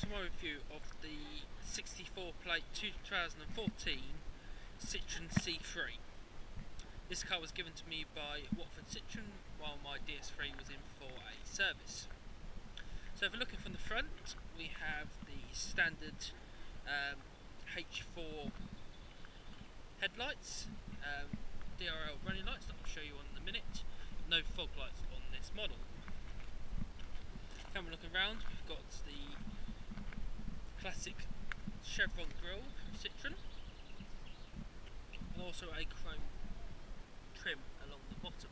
to my review of the 64 plate 2014 Citroen C3. This car was given to me by Watford Citroen while my DS3 was in for a service. So if we're looking from the front, we have the standard H4 headlights, DRL running lights that I'll show you on in a minute. No fog lights on this model. Camera looking around, we've got the classic chevron grille Citroen and also a chrome trim along the bottom.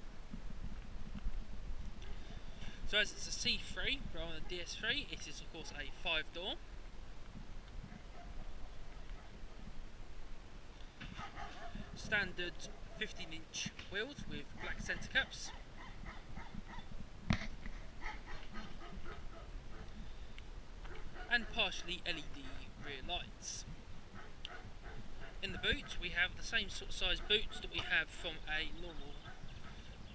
So as it's a C3 rather than a DS3, it is of course a 5-door. Standard 15-inch wheels with black centre caps. And partially LED rear lights. In the boot we have the same sort of size boots that we have from a normal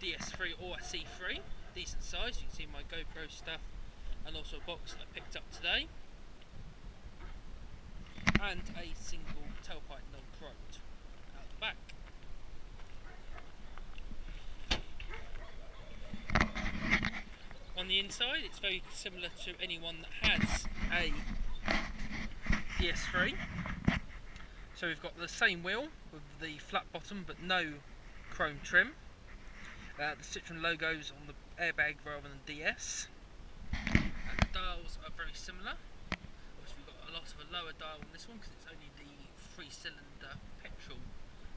DS3 or a C3. Decent size, you can see my GoPro stuff and also a box that I picked up today. And a single tailpipe non-chromed out the back. On the inside it's very similar to anyone that has a DS3. So we've got the same wheel with the flat bottom but no chrome trim. The Citroen logos on the airbag rather than DS. The dials are very similar. Obviously we've got a lot of a lower dial on this one because it's only the 3-cylinder petrol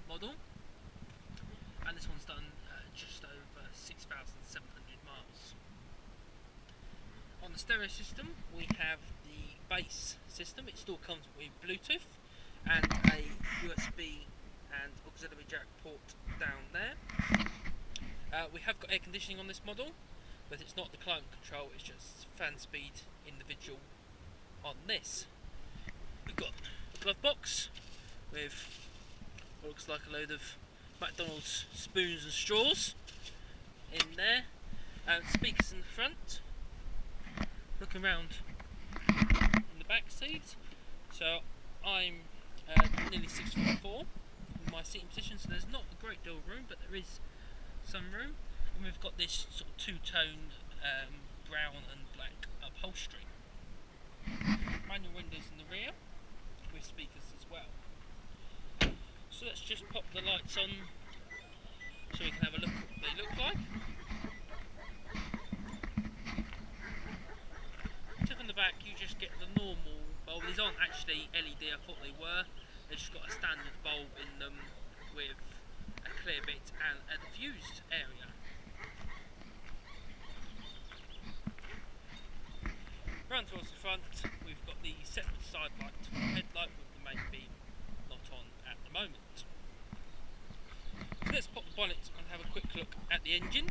model. And this one's done just over 6,700 miles. On the stereo system we have the base system. It still comes with Bluetooth and a USB and auxiliary jack port down there. We have got air conditioning on this model, but it's not the climate control, it's just fan speed individual on this. We've got a glove box with what looks like a load of McDonald's spoons and straws in there, and speakers in the front. Looking around in the back seat, so I'm nearly 6'4" in my seating position, so there's not a great deal of room, but there is some room. And we've got this sort of two-tone brown and black upholstery. Manual windows in the rear with speakers as well. So let's just pop the lights on so we can have a look at what they look like. So from the back you just get the normal bulb. These aren't actually LED, I thought they were. They've just got a standard bulb in them with a clear bit and a diffused area. Round towards the front we've got the separate side light for the headlight with the main beam not on at the moment. So let's pop the bonnet and have a quick look at the engine.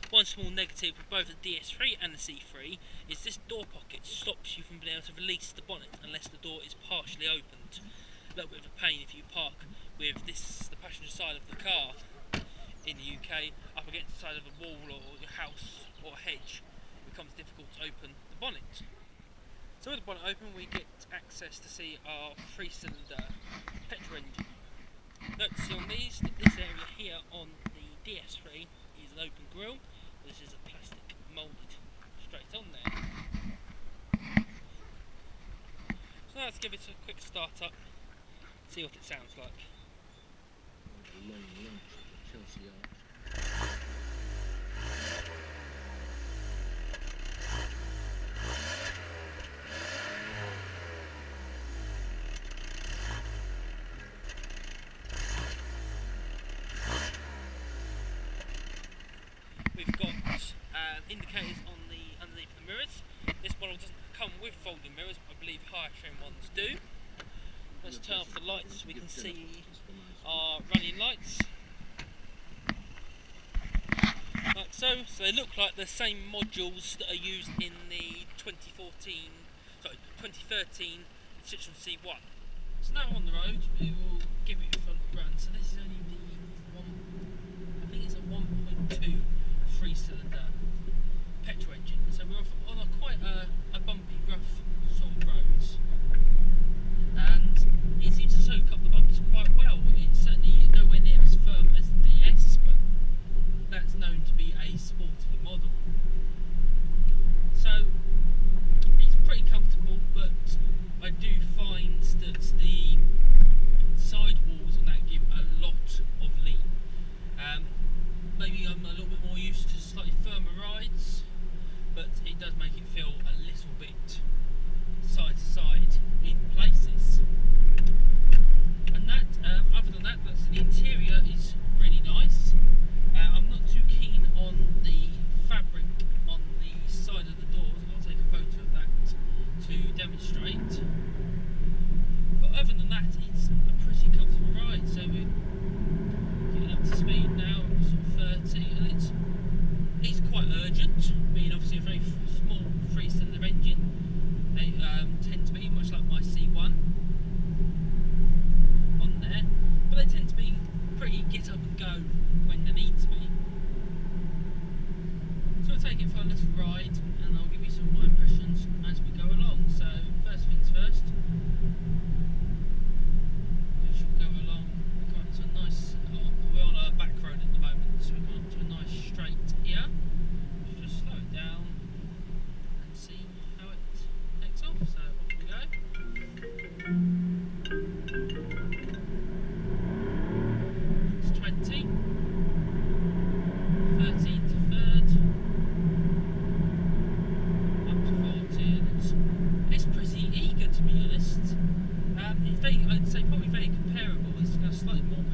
One small negative with both the DS3 and the C3 is this door pocket stops you from being able to release the bonnet unless the door is partially opened. A little bit of a pain if you park with the passenger side of the car in the UK up against the side of a wall or your house or a hedge. It becomes difficult to open the bonnet. So with the bonnet open we get access to see our 3-cylinder petrol engine. Note to see on these that this area here on the DS3 is an open grille. This is a plastic moulded straight on there. So now let's give it a quick start up, see what it sounds like. We've got indicators on underneath the mirrors. This model doesn't come with folding mirrors, but I believe higher trim ones do. Let's turn off the lights so we can see our running lights. Like so. So they look like the same modules that are used in the 2013 Citroen C1. So now on the road, we will give it a full run. So this is only the I think it's a 1.2 3-cylinder petrol engine.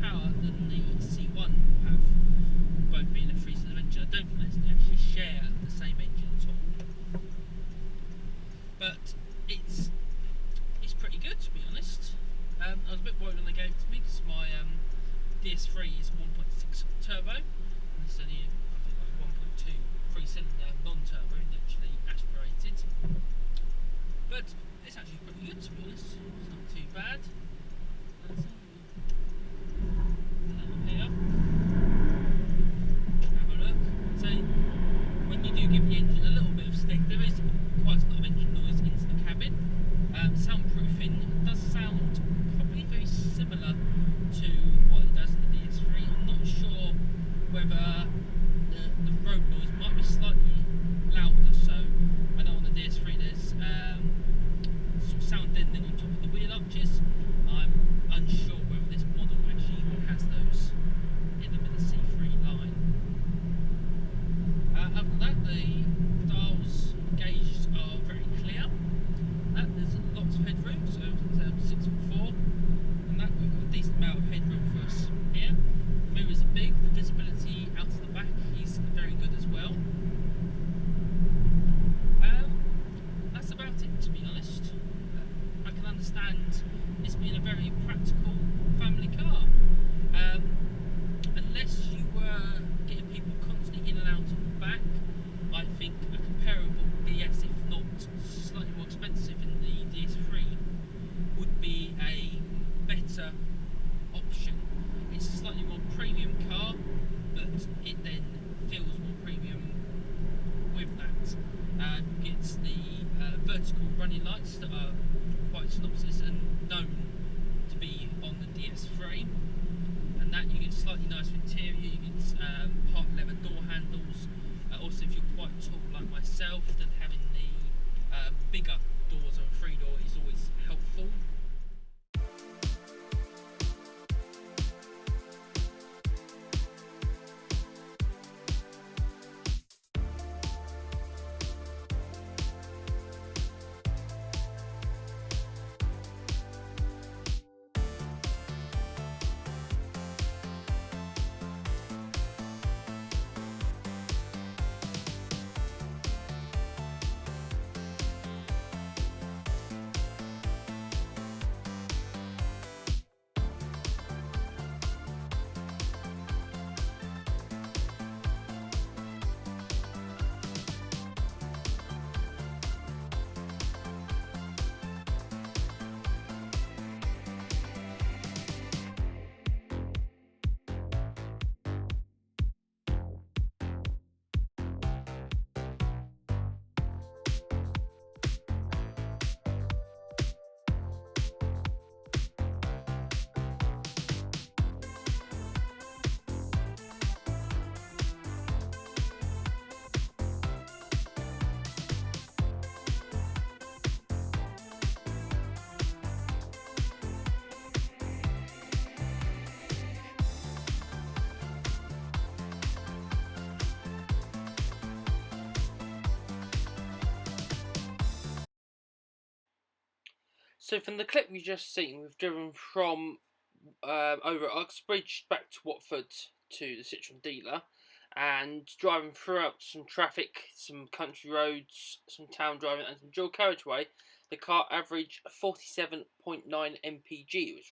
power than the C1 have, both being a 3-cylinder engine. I don't think they actually share the same engine at all, but it's pretty good, to be honest. I was a bit worried when they gave it to me because my DS3 is 1.6 turbo, and it's only like 1.2 3-cylinder non-turbo, naturally aspirated. But it's actually pretty good, to be honest. It's not too bad. Here, have a look. So when you do give the engine a little bit of stick, there is quite a lot of engine noise into the cabin. Soundproofing does sound probably very similar to what it does in the DS3. I'm not sure whether the road noise might be slightly louder. So I know on the DS3 there's some sound deadening on top of the wheel arches. I'm unsure whether this model actually has those in the C3 line. Other than that, the dials gauges are very clear. There's lots of headroom, so 6'4", and that we've got a decent amount of headroom for us here. The mirrors are big, the visibility out of the back is very good as well. That's about it, to be honest. I can understand this being a very practical family car. Unless you were getting people constantly in and out of the back, I think a comparable DS, if not slightly more expensive in the DS3, would be a better option. It's a slightly more premium car, but it then feels more premium with that. It's the vertical running lights that are quite synopsis and known to be on the DS3, and that you get slightly nicer interior, you get part leather door handles. Also, if you're quite tall like myself, then having the bigger doors of a 3-door is always helpful. So from the clip we've just seen, we've driven from over at Uxbridge back to Watford to the Citroen dealer, and driving throughout some traffic, some country roads, some town driving and some dual carriageway, the car averaged 47.9 mpg, which